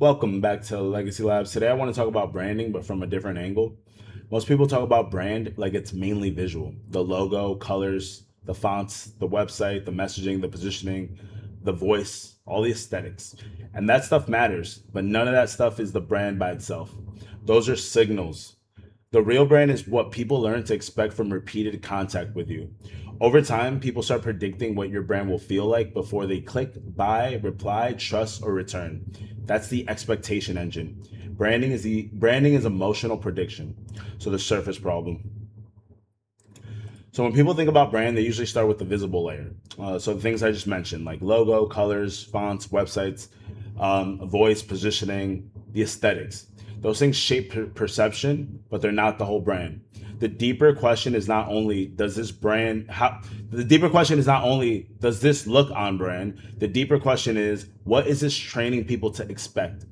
Welcome back to Legacy Labs. Today I want to talk about branding, but from a different angle. Most people talk about brand like it's mainly visual. The logo, colors, the fonts, the website, the messaging, the positioning, the voice, all the aesthetics. And that stuff matters, but none of that stuff is the brand by itself. Those are signals. The real brand is what people learn to expect from repeated contact with you. Over time, people start predicting what your brand will feel like before they click, buy, reply, trust, or return. That's the expectation engine. Branding is emotional prediction. So the surface problem. So when people think about brand, they usually start with the visible layer. So the things I just mentioned, like logo, colors, fonts, websites, voice, positioning, the aesthetics. Those things shape perception, but they're not the whole brand. The deeper question is not only does this brand how the deeper question is not only does this look on brand. The deeper question is what is this training people to expect?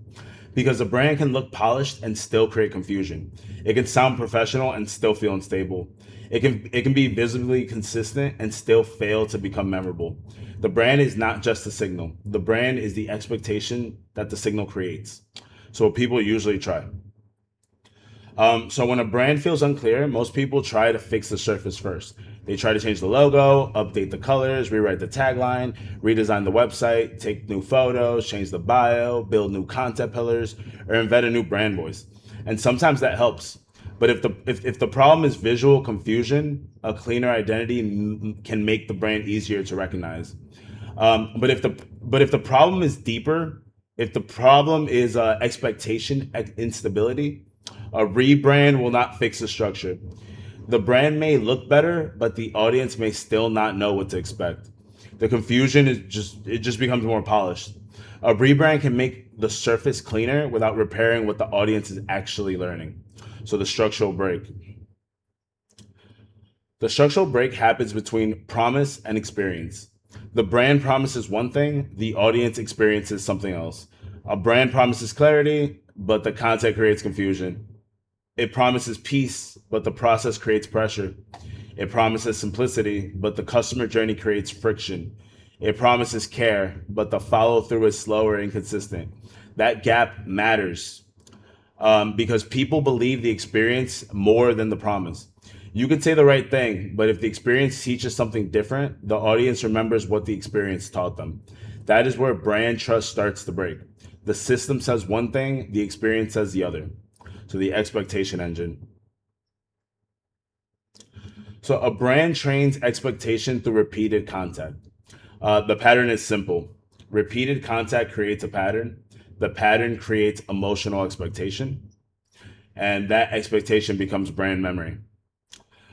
Because a brand can look polished and still create confusion. It can sound professional and still feel unstable. It can be visibly consistent and still fail to become memorable. The brand is not just the signal. The brand is the expectation that the signal creates. So what people usually try. So when a brand feels unclear, most people try to fix the surface first. They try to change the logo, update the colors, rewrite the tagline, redesign the website, take new photos, change the bio, build new content pillars, or invent a new brand voice. And sometimes that helps. But if the problem is visual confusion, a cleaner identity can make the brand easier to recognize. But if the problem is deeper, if the problem is expectation instability, a rebrand will not fix the structure. The brand may look better, but the audience may still not know what to expect. The confusion is just becomes more polished. A rebrand can make the surface cleaner without repairing what the audience is actually learning. So the structural break. The structural break happens between promise and experience. The brand promises one thing, the audience experiences something else. A brand promises clarity, but the content creates confusion. It promises peace, but the process creates pressure. It promises simplicity, but the customer journey creates friction. It promises care, but the follow through is slow or inconsistent. That gap matters because people believe the experience more than the promise. You can say the right thing, but if the experience teaches something different, the audience remembers what the experience taught them. That is where brand trust starts to break. The system says one thing, the experience says the other. So the expectation engine. So a brand trains expectation through repeated contact. The pattern is simple. Repeated contact creates a pattern. The pattern creates emotional expectation, and that expectation becomes brand memory.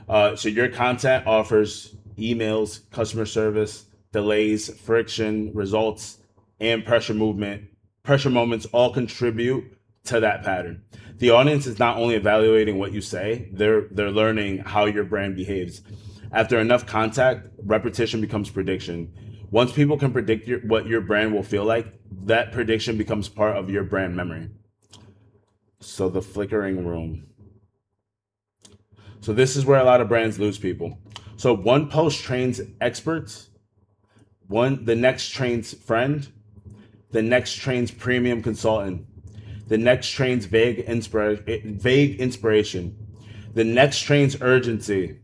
So your content offers emails, customer service, delays, friction, results, and pressure moments all contribute to that pattern. The audience is not only evaluating what you say, they're learning how your brand behaves. After enough contact, repetition becomes prediction. Once people can predict what your brand will feel like, that prediction becomes part of your brand memory. So the flickering room. So this is where a lot of brands lose people. So one post trains experts, the next trains friend, the next trains premium consultant, the next trains vague inspiration, the next trains urgency.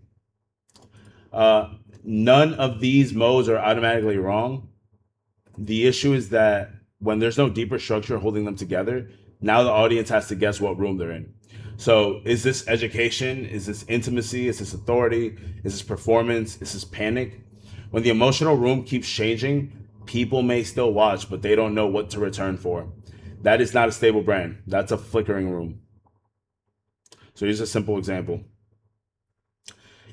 None of these modes are automatically wrong. The issue is that when there's no deeper structure holding them together, now the audience has to guess what room they're in. So is this education? Is this intimacy? Is this authority? Is this performance? Is this panic? When the emotional room keeps changing, people may still watch, but they don't know what to return for. That is not a stable brand. That's a flickering room. So here's a simple example.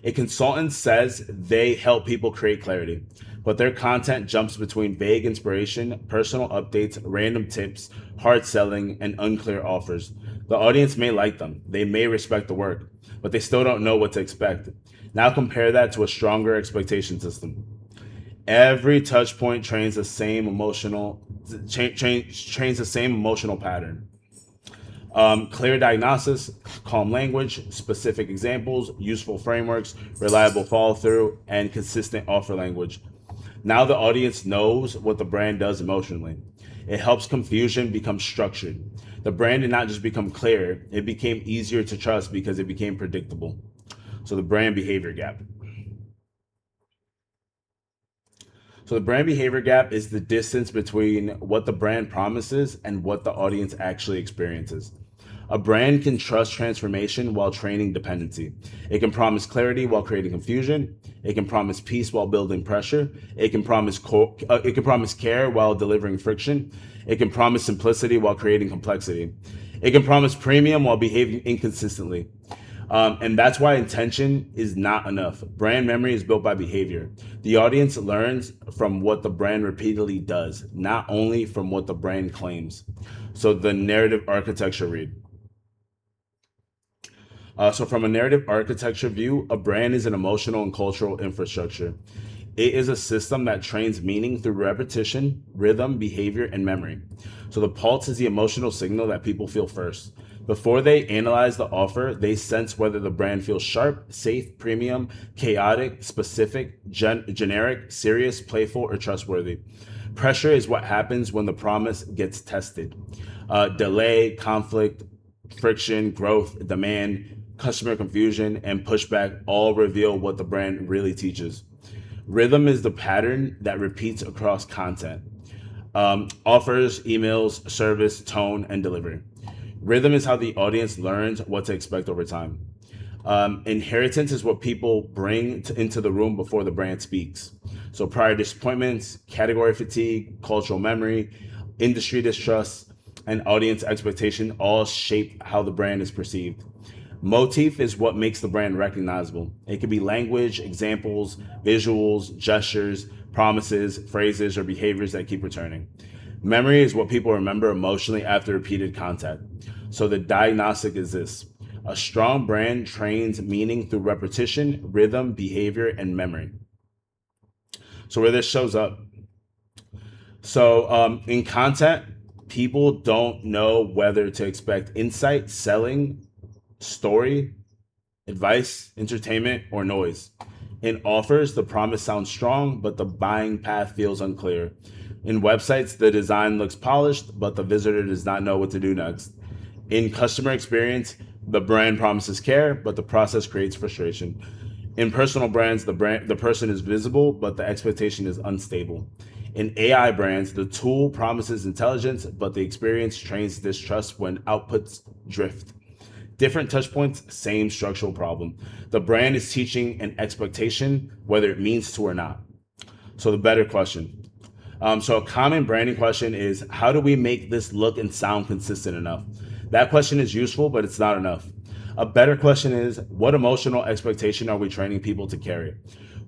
A consultant says they help people create clarity, but their content jumps between vague inspiration, personal updates, random tips, hard selling, and unclear offers. The audience may like them, they may respect the work, but they still don't know what to expect. Now compare that to a stronger expectation system. Every touch point trains the same emotional pattern. Clear diagnosis, calm language, specific examples, useful frameworks, reliable follow through, and consistent offer language. Now the audience knows what the brand does emotionally. It helps confusion become structured. The brand did not just become clear, it became easier to trust because it became predictable. So the brand behavior gap. So the brand behavior gap is the distance between what the brand promises and what the audience actually experiences. A brand can trust transformation while training dependency. It can promise clarity while creating confusion. It can promise peace while building pressure. It can promise care while delivering friction. It can promise simplicity while creating complexity. It can promise premium while behaving inconsistently. And that's why intention is not enough. Brand memory is built by behavior. The audience learns from what the brand repeatedly does, not only from what the brand claims. So the narrative architecture read. So from a narrative architecture view, a brand is an emotional and cultural infrastructure. It is a system that trains meaning through repetition, rhythm, behavior, and memory. So the pulse is the emotional signal that people feel first. Before they analyze the offer, they sense whether the brand feels sharp, safe, premium, chaotic, specific, generic, serious, playful, or trustworthy. Pressure is what happens when the promise gets tested. Delay, conflict, friction, growth, demand, customer confusion, and pushback all reveal what the brand really teaches. Rhythm is the pattern that repeats across content, offers, emails, service, tone, and delivery. Rhythm is how the audience learns what to expect over time. Inheritance is what people bring into the room before the brand speaks. So prior disappointments, category fatigue, cultural memory, industry distrust, and audience expectation all shape how the brand is perceived. Motif is what makes the brand recognizable. It could be language, examples, visuals, gestures, promises, phrases, or behaviors that keep returning. Memory is what people remember emotionally after repeated contact. So the diagnostic is this. A strong brand trains meaning through repetition, rhythm, behavior, and memory. So where this shows up. So in content, people don't know whether to expect insight, selling, story, advice, entertainment, or noise. In offers, the promise sounds strong, but the buying path feels unclear. In websites, the design looks polished, but the visitor does not know what to do next. In customer experience, the brand promises care, but the process creates frustration. In personal brands, the person is visible, but the expectation is unstable. In AI brands, the tool promises intelligence, but the experience trains distrust when outputs drift. Different touch points, same structural problem. The brand is teaching an expectation, whether it means to or not. So the better question. So a common branding question is, how do we make this look and sound consistent enough? That question is useful, but it's not enough. A better question is, what emotional expectation are we training people to carry?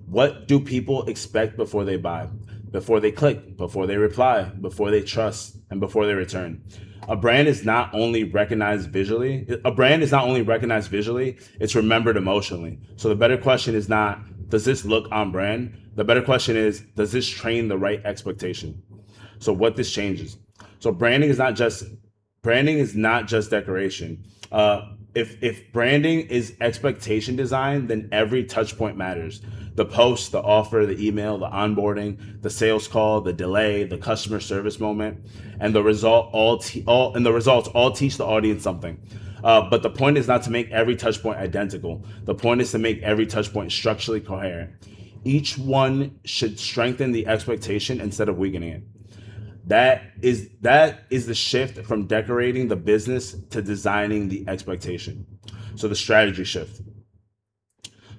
What do people expect before they buy, before they click, before they reply, before they trust, and before they return? A brand is not only recognized visually, it's remembered emotionally. So the better question is not, does this look on brand? The better question is, does this train the right expectation? So what this changes. So branding is not just decoration. If branding is expectation design, then every touch point matters. The post, the offer, the email, the onboarding, the sales call, the delay, the customer service moment, and the results all teach the audience something. But the point is not to make every touch point identical. The point is to make every touch point structurally coherent. Each one should strengthen the expectation instead of weakening it. That is the shift from decorating the business to designing the expectation. So the strategy shift.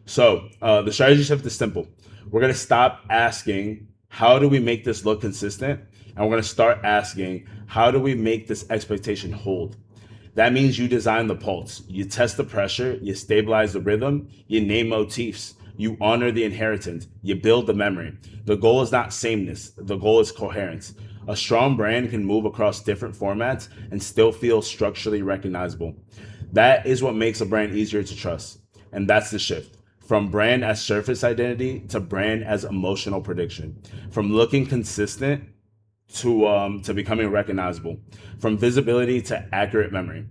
So the strategy shift is simple. We're going to stop asking, how do we make this look consistent? And we're going to start asking, how do we make this expectation hold? That means you design the pulse, you test the pressure, you stabilize the rhythm, you name motifs, you honor the inheritance, you build the memory. The goal is not sameness, the goal is coherence. A strong brand can move across different formats and still feel structurally recognizable. That is what makes a brand easier to trust. And that's the shift. From brand as surface identity to brand as emotional prediction. From looking consistent to becoming recognizable. From visibility to accurate memory.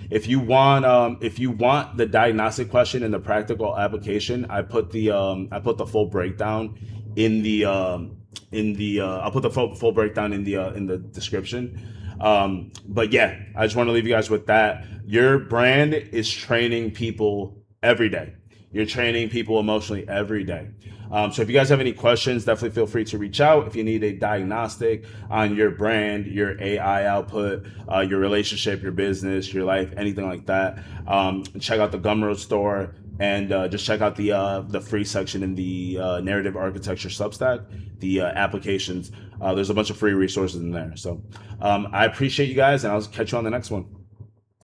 If you want the diagnostic question and the practical application, I put the full breakdown in the in the I'll put the full breakdown in the description. But yeah, I just want to leave you guys with that. Your brand is training people every day. You're training people emotionally every day. So if you guys have any questions, definitely feel free to reach out. If you need a diagnostic on your brand, your AI output, your relationship, your business, your life, anything like that, check out the Gumroad store, and just check out the free section in the narrative architecture Substack, the applications. There's a bunch of free resources in there. So I appreciate you guys, and I'll catch you on the next one.